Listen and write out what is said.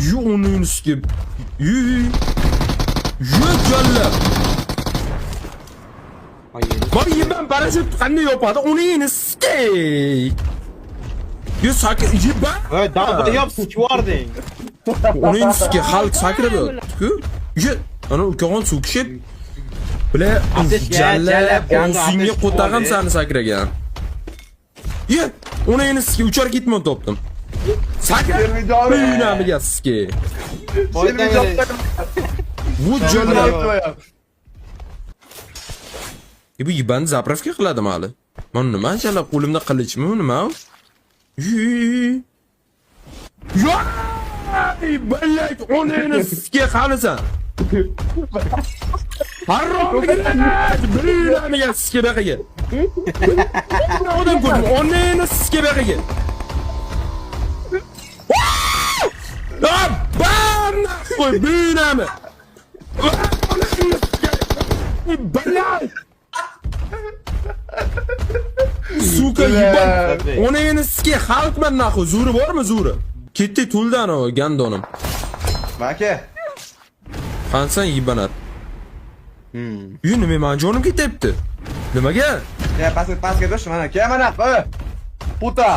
Yu onun üstü. Yu jalla. Bak ben paraşüt qanday yopadi? Uni yeni skey. Yu sakra yiba. Evet daha yap skvarding. Uni yeni skey xalq sakradi. Ku. Yu ana ulkan suv kishib. Bile jalla onsinga qo'tag'am sani sakragan. Yu uni yeni skey uchar ketmon topdim. Sakra. Namiga skey. Bu jalla. Bu yibani zapravka qiladimi hali? Men nima chala qo'limda qilichmi nima? Yo'y, balak onani sizga qalasan. Haromligini bilamiga sizga baqiga. Odam ko'rdim, onani sizga baqiga. Barna qo'y bilami. Balak Suka yiban. Ona yana sizga xalqman naxu. Zuri bormi zuri? Ketdi to'ldan o gandonim. Maka. Qansan yibanat. Yu nima men jonim ketyapti. Nimaga? Ya pastga tush mana. Ke mana. Puta.